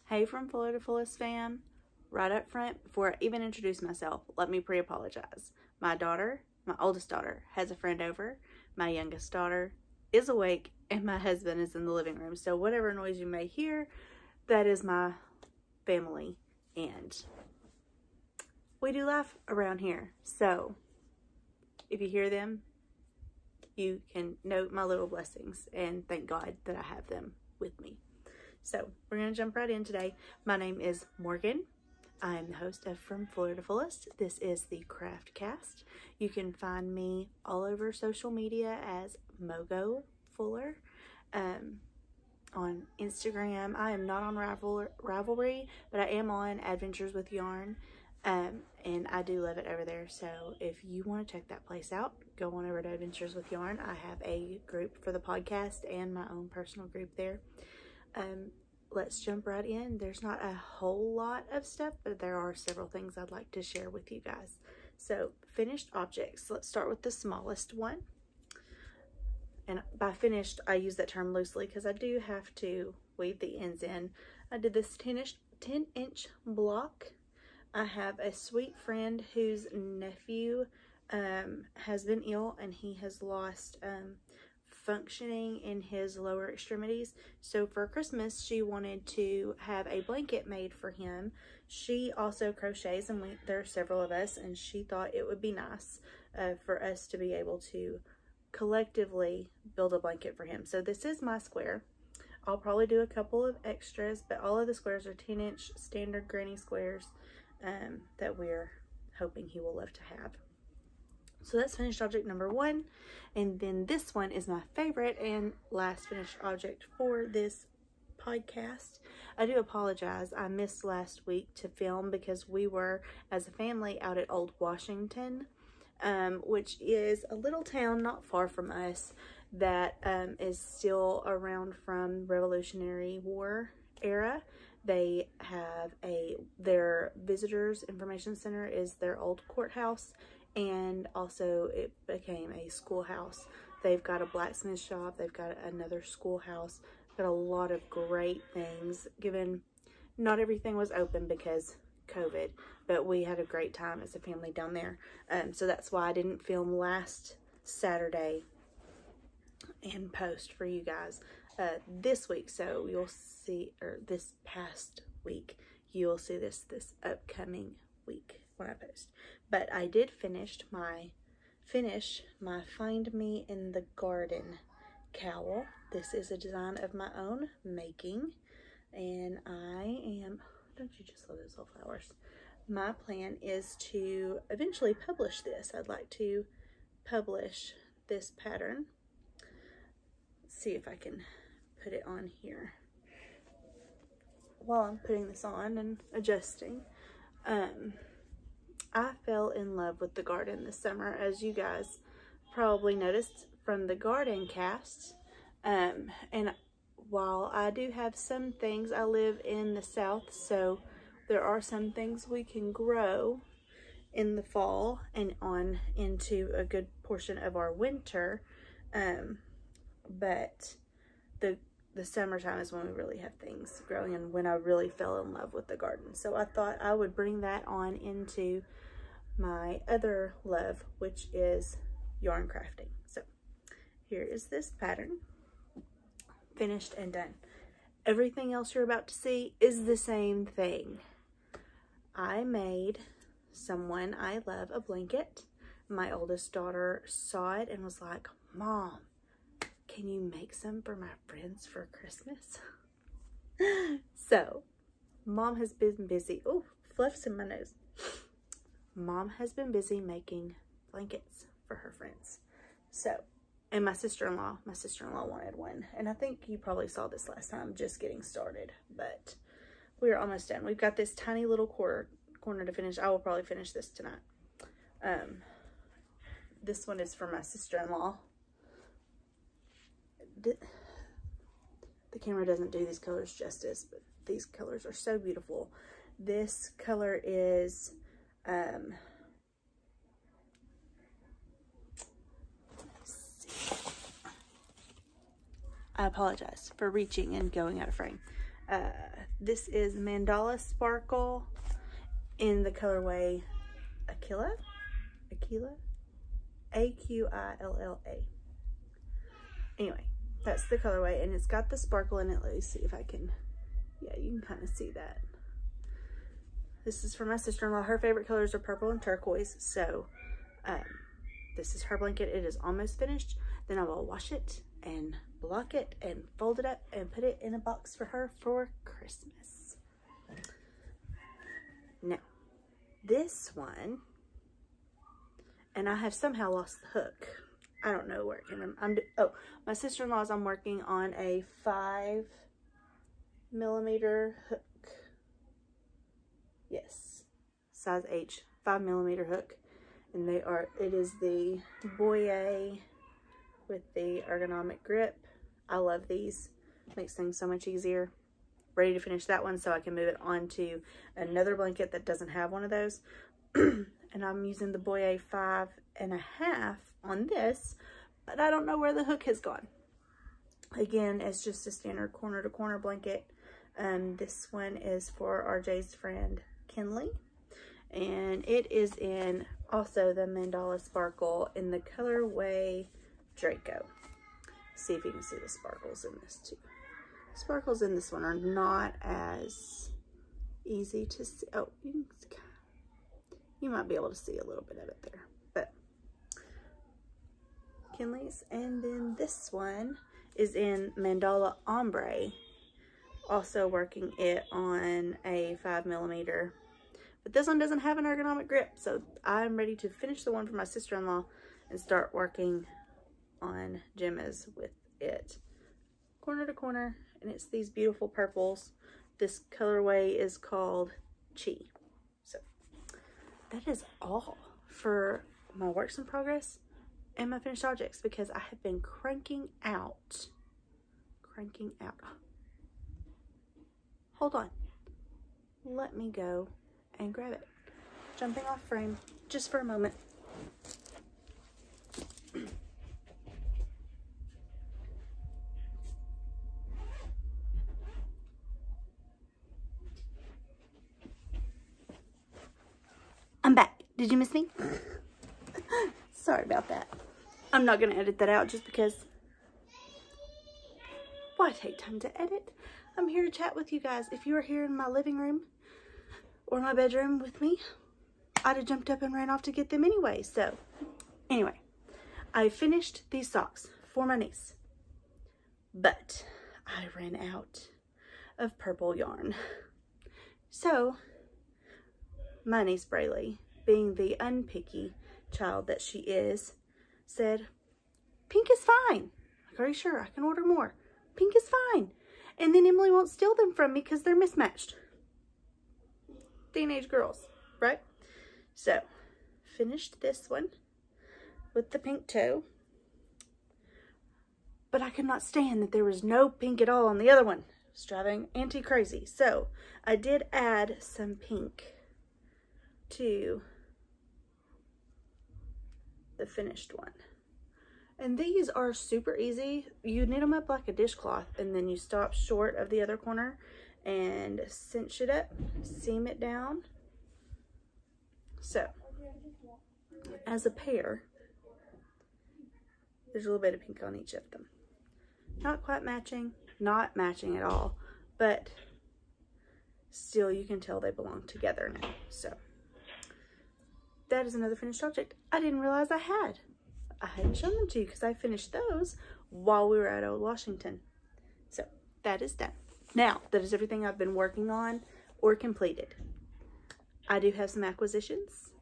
Hey from Fuller to Fullest fam. Right up front, before I even introduce myself, let me pre-apologize. My oldest daughter, has a friend over. My youngest daughter is awake, and my husband is in the living room. So whatever noise you may hear, that is my family. And we do laugh around here. So if you hear them, you can note my little blessings and thank God that I have them with me. So we're going to jump right in today. My name is Morgan. I am the host of From Fuller to Fullest. This is the Craftcast. You can find me all over social media as Mogo Fuller. On Instagram, I am not on Ravelry, but I am on Adventures with Yarn. And I do love it over there. So if you want to check that place out, go on over to Adventures with Yarn. I have a group for the podcast and my own personal group there. Let's jump right in. There's not a whole lot of stuff, but there are several things I'd like to share with you guys. So finished objects. Let's start with the smallest one. And by finished, I use that term loosely because I do have to weave the ends in. I did this 10-inch block. I have a sweet friend whose nephew has been ill, and he has lost functioning in his lower extremities. So for Christmas, she wanted to have a blanket made for him. She also crochets, and there are several of us, and she thought it would be nice for us to be able to collectively build a blanket for him. So this is my square. I'll probably do a couple of extras, but all of the squares are 10-inch standard granny squares that we're hoping he will love to have. So that's finished object number one. And then this one is my favorite and last finished object for this podcast. I do apologize. I missed last week to film because we were, as a family, out at Old Washington, which is a little town not far from us that is still around from Revolutionary War era. They have their visitors information center is their old courthouse, and also it became a schoolhouse. They've got a blacksmith shop. They've got another schoolhouse. Got a lot of great things, given not everything was open because COVID, but we had a great time as a family down there. So that's why I didn't film last Saturday and post for you guys this week. So you'll see, or this past week, you'll see this upcoming week when I post. But I did finish my Find Me in the Garden cowl. This is a design of my own making, and don't you just love those little flowers? My plan is to eventually publish this. I'd like to publish this pattern. Let's see if I can put it on here while I'm putting this on and adjusting. I fell in love with the garden this summer, as you guys probably noticed from the garden cast. And while I do have some things, I live in the South, so there are some things we can grow in the fall and on into a good portion of our winter. But the summertime is when we really have things growing and when I really fell in love with the garden. So I thought I would bring that on into my other love, which is yarn crafting. So here is this pattern, finished and done. Everything else you're about to see is the same thing. I made someone I love a blanket. My oldest daughter saw it and was like, "Mom, can you make some for my friends for Christmas?" So Mom has been busy. Oh, fluff's in my nose. Mom has been busy making blankets for her friends. So, and my sister-in-law wanted one. And I think you probably saw this last time, just getting started, but we're almost done. We've got this tiny little corner to finish. I will probably finish this tonight. This one is for my sister-in-law. The camera doesn't do these colors justice, but these colors are so beautiful. This color is I apologize for reaching and going out of frame. This is Mandala Sparkle in the colorway Aquila, A-Q-I-L-L-A. Anyway, that's the colorway, and it's got the sparkle in it. Let me see if I can, yeah, you can kind of see that. This is for my sister-in-law. Her favorite colors are purple and turquoise, so this is her blanket. It is almost finished. Then I will wash it and block it and fold it up and put it in a box for her for Christmas. Now, this one, and I have somehow lost the hook. I don't know where it came from. Oh, my sister-in-law's, I'm working on a 5mm hook. Yes, size H, 5mm hook. And it is the Boyer with the ergonomic grip. I love these. Makes things so much easier. Ready to finish that one so I can move it on to another blanket that doesn't have one of those. And I'm using the Boyer 5.5 on this, but I don't know where the hook has gone. Again, it's just a standard corner to corner blanket. This one is for RJ's friend Kinley, and it is in also the Mandala Sparkle in the colorway Draco. See if you can see the sparkles in this too. Sparkles in this one are not as easy to see. Oh, you might be able to see a little bit of it there, but Kinley's. And then this one is in Mandala Ombre, also working it on a 5mm, but this one doesn't have an ergonomic grip, so I'm ready to finish the one for my sister-in-law and start working on Gemma's with it. Corner to corner, and it's these beautiful purples. This colorway is called Chi. So that is all for my works in progress and my finished objects, because I have been cranking out. Hold on. Let me go and grab it. Jumping off frame just for a moment. I'm back. Did you miss me? Sorry about that. I'm not going to edit that out just because why take time to edit? I'm here to chat with you guys. If you were here in my living room or my bedroom with me, I'd have jumped up and ran off to get them anyway. So anyway, I finished these socks for my niece, but I ran out of purple yarn. So my niece Braylee, being the unpicky child that she is, said, pink is fine. Like, are you sure? I can order more. Pink is fine. And then Emily won't steal them from me because they're mismatched. Teenage girls, right? So, finished this one with the pink toe. But I could not stand that there was no pink at all on the other one. It was driving Auntie crazy. So, I did add some pink to the finished one. And these are super easy. You knit them up like a dishcloth, and then you stop short of the other corner and cinch it up, seam it down. So, as a pair, there's a little bit of pink on each of them. Not quite matching, not matching at all, but still you can tell they belong together now. So, that is another finished object I didn't realize I had. I hadn't shown them to you because I finished those while we were at Old Washington. So that is done. Now, that is everything I've been working on or completed. I do have some acquisitions,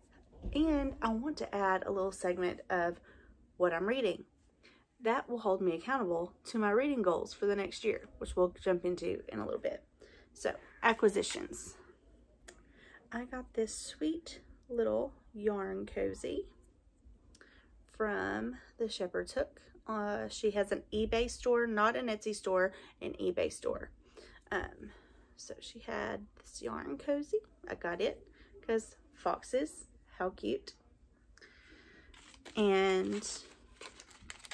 and I want to add a little segment of what I'm reading. That will hold me accountable to my reading goals for the next year, which we'll jump into in a little bit. So, acquisitions. I got this sweet little yarn cozy from the Shepherd's Hook. She has an eBay store, not an Etsy store, an eBay store. So she had this yarn cozy. I got it because foxes, how cute. And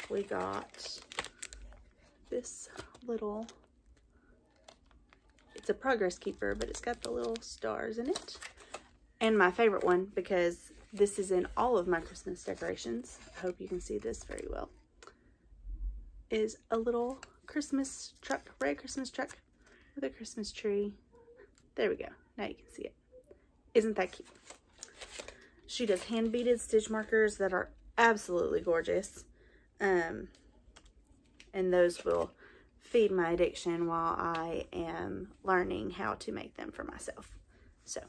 we got this little It's a progress keeper, but it's got the little stars in it. And my favorite one, because this is in all of my Christmas decorations, I hope you can see this very well, is a little Christmas truck, red Christmas truck with a Christmas tree. There we go. Now you can see it. Isn't that cute? She does hand beaded stitch markers that are absolutely gorgeous. And those will feed my addiction while I am learning how to make them for myself. So,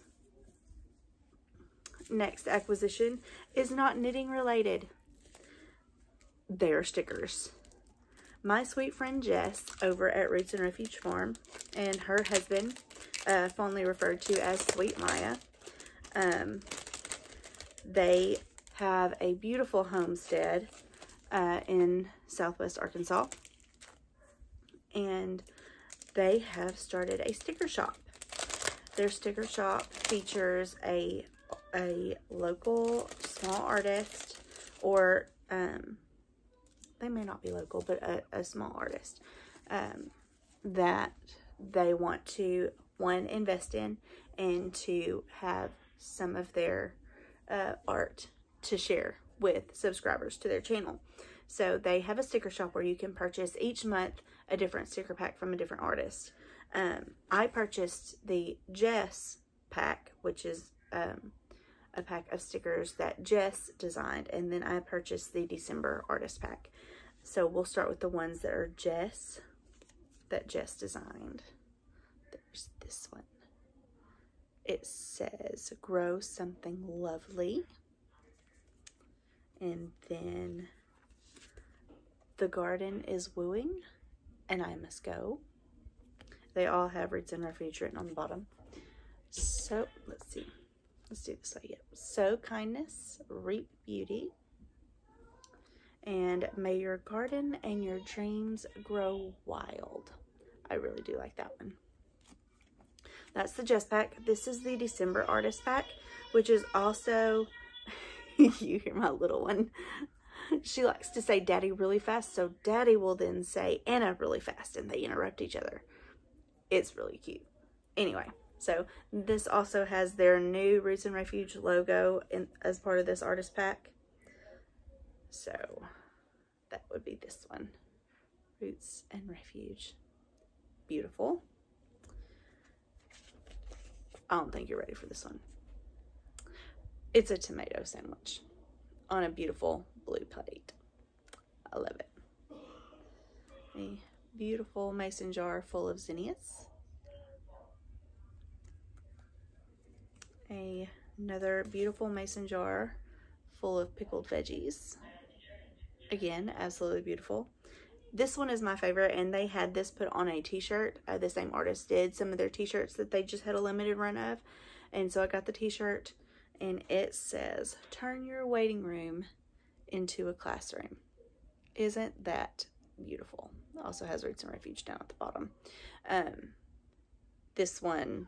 next acquisition is not knitting related. They're stickers. My sweet friend Jess over at Roots and Refuge Farm and her husband, fondly referred to as Sweet Maya, they have a beautiful homestead in Southwest Arkansas, and they have started a sticker shop. Their sticker shop features a local small artist, or they may not be local, but a small artist that they want to, one, invest in, and to have some of their art to share with subscribers to their channel. So they have a sticker shop where you can purchase each month a different sticker pack from a different artist. I purchased the Jess pack, which is a pack of stickers that Jess designed, and then I purchased the December artist pack. So we'll start with the ones that are Jess designed. There's this one. It says grow something lovely, and then the garden is wooing and I must go. They all have Roots and Refuge written on the bottom. So let's see, let's do this way. Yep. Sow kindness, reap beauty, and may your garden and your dreams grow wild. I really do like that one. That's the Jess pack. This is the December artist pack, which is also, you hear my little one. She likes to say daddy really fast, so daddy will then say Anna really fast, and they interrupt each other. It's really cute. Anyway, so this also has their new Roots and Refuge logo as part of this artist pack. So that would be this one, Roots and Refuge. Beautiful. I don't think you're ready for this one. It's a tomato sandwich on a beautiful blue plate. I love it. A beautiful mason jar full of zinnias. Another beautiful mason jar full of pickled veggies. Again, absolutely beautiful. This one is my favorite, and they had this put on a t-shirt. The same artist did some of their t-shirts that they just had a limited run of. And so I got the t-shirt, and it says, turn your waiting room into a classroom. Isn't that beautiful? It also has Roots and Refuge down at the bottom. This one,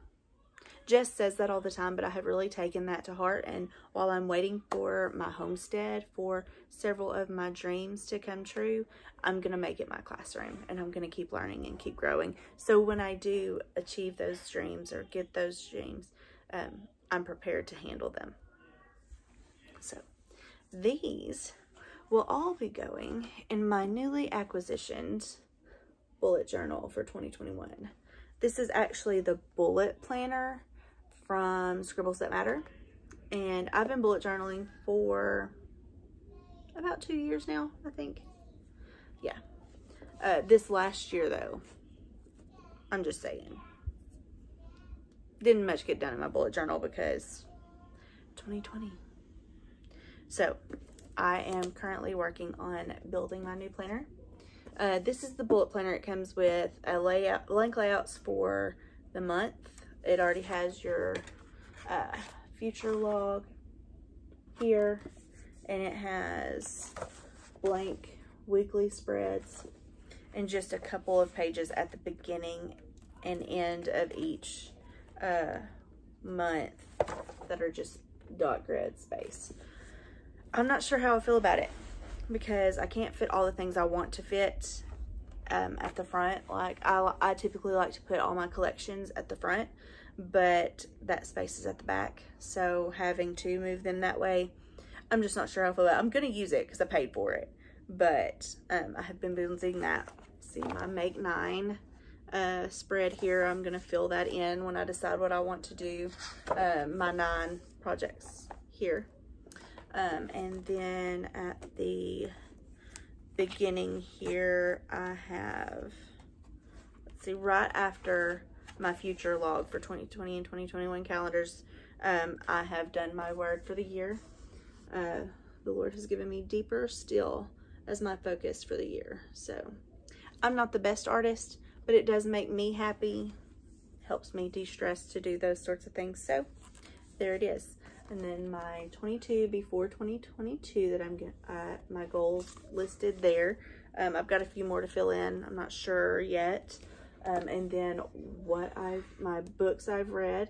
Jess says that all the time, but I have really taken that to heart. And while I'm waiting for my homestead, for several of my dreams to come true, I'm going to make it my classroom, and I'm going to keep learning and keep growing. So when I do achieve those dreams or get those dreams, I'm prepared to handle them. So these will all be going in my newly acquisitioned bullet journal for 2021. This is actually the bullet planner from Scribbles That Matter, and I've been bullet journaling for about 2 years now, I think. Yeah. This last year, though, I'm just saying, didn't much get done in my bullet journal because 2020. So I am currently working on building my new planner. This is the bullet planner. It comes with a blank layouts for the month. It already has your future log here, and it has blank weekly spreads and just a couple of pages at the beginning and end of each month that are just dot grid space. I'm not sure how I feel about it because I can't fit all the things I want to fit at the front. Like I typically like to put all my collections at the front, but that space is at the back. So having to move them that way, I'm just not sure how I feel about it. I'm going to use it because I paid for it, but I have been using that. See my Make 9 spread here. I'm going to fill that in when I decide what I want to do. My 9 projects here. And then at the beginning here, I have, let's see, right after my future log for 2020 and 2021 calendars, I have done my word for the year. The Lord has given me deeper still as my focus for the year. So I'm not the best artist, but it does make me happy, helps me de-stress to do those sorts of things. So there it is. And then my 22 before 2022 that I'm my goals listed there. I've got a few more to fill in. I'm not sure yet. And then what my books I've read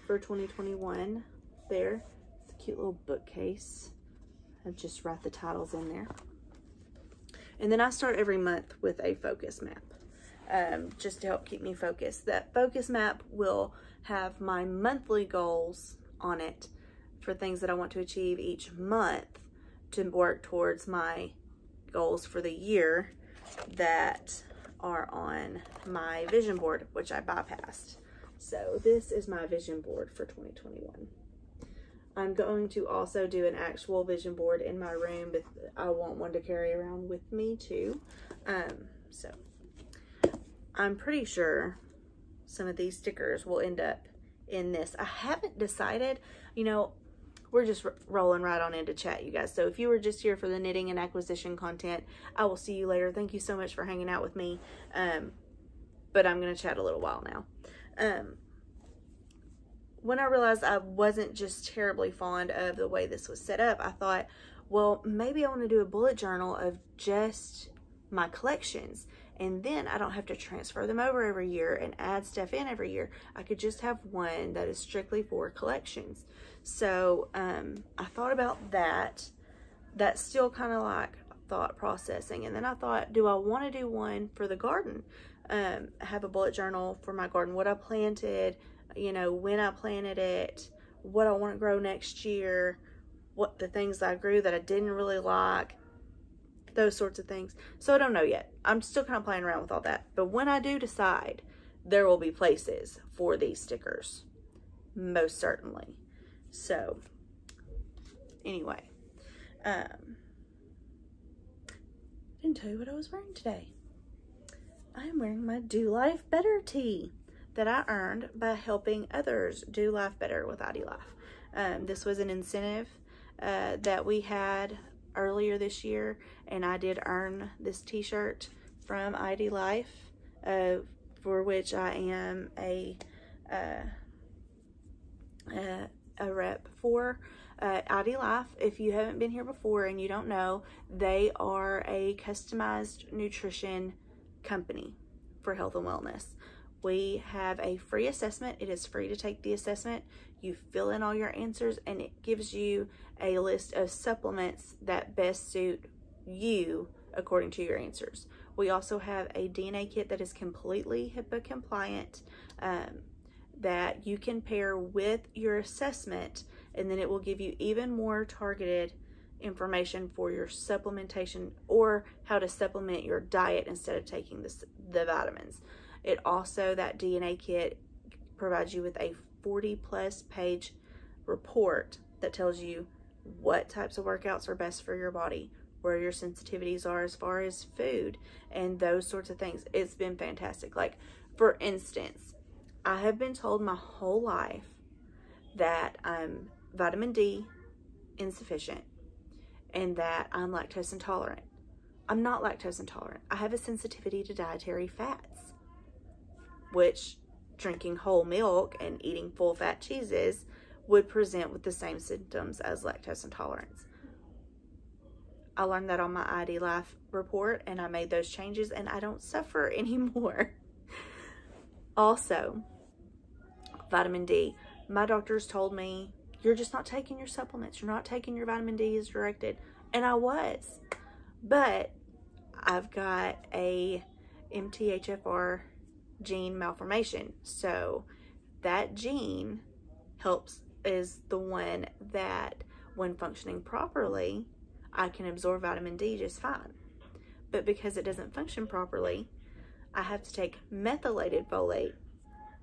for 2021 there. It's a cute little bookcase. I just write the titles in there. And then I start every month with a focus map, just to help keep me focused. That focus map will have my monthly goals on it for things that I want to achieve each month to work towards my goals for the year that are on my vision board, which I bypassed. So this is my vision board for 2021. I'm going to also do an actual vision board in my room, but I want one to carry around with me too. So I'm pretty sure some of these stickers will end up in this. I haven't decided, you know, we're just rolling right on into chat, you guys. So if you were just here for the knitting and acquisition content, I will see you later. Thank you so much for hanging out with me. But I'm going to chat a little while now. When I realized I wasn't just terribly fond of the way this was set up, I thought, well, maybe I want to do a bullet journal of just my collections. And then I don't have to transfer them over every year and add stuff in every year. I could just have one that is strictly for collections. So I thought about that. That's still kind of like thought processing. And then I thought, do I want to do one for the garden? Have a bullet journal for my garden, what I planted, you know, when I planted it, what I want to grow next year, what the things I grew that I didn't really like, those sorts of things. So I don't know yet. I'm still kind of playing around with all that. But when I do decide, there will be places for these stickers. Most certainly. So, anyway. I didn't tell you what I was wearing today. I am wearing my Do Life Better tee that I earned by helping others do life better with ID Life. This was an incentive that we had earlier this year, and I did earn this t-shirt from ID Life, for which I am a rep for. ID Life, if you haven't been here before and you don't know, they are a customized nutrition company for health and wellness. We have a free assessment. It is free to take the assessment. You fill in all your answers and it gives you a list of supplements that best suit you according to your answers. We also have a DNA kit that is completely HIPAA compliant, that you can pair with your assessment, and then it will give you even more targeted information for your supplementation or how to supplement your diet instead of taking the vitamins. It also, that DNA kit provides you with a 40+ page report that tells you what types of workouts are best for your body, where your sensitivities are as far as food, and those sorts of things. It's been fantastic. Like, for instance, I have been told my whole life that I'm vitamin D insufficient and that I'm lactose intolerant. I'm not lactose intolerant. I have a sensitivity to dietary fats, which drinking whole milk and eating full fat cheeses would present with the same symptoms as lactose intolerance. I learned that on my ID Life report, and I made those changes, and I don't suffer anymore. Also, vitamin D. My doctors told me, you're just not taking your supplements. You're not taking your vitamin D as directed. And I was. But I've got a MTHFR gene malformation. So that gene is the one that, when functioning properly, I can absorb vitamin D just fine. But because it doesn't function properly, I have to take methylated folate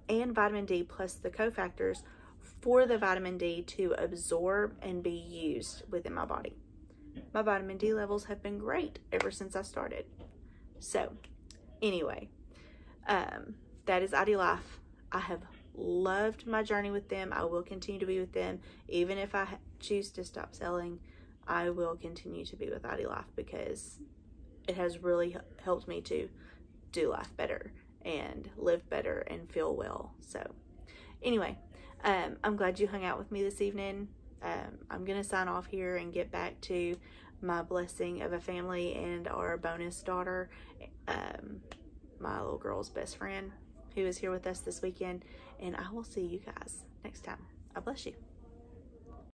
and vitamin D plus the cofactors for the vitamin D to absorb and be used within my body. My vitamin D levels have been great ever since I started. So anyway, that is ID Life. I have loved my journey with them. I will continue to be with them. Even if I choose to stop selling, I will continue to be with ID Life because it has really helped me to do life better and live better and feel well. So anyway, I'm glad you hung out with me this evening. I'm going to sign off here and get back to my blessing of a family and our bonus daughter, my little girl's best friend, who is here with us this weekend. And I will see you guys next time. I bless you.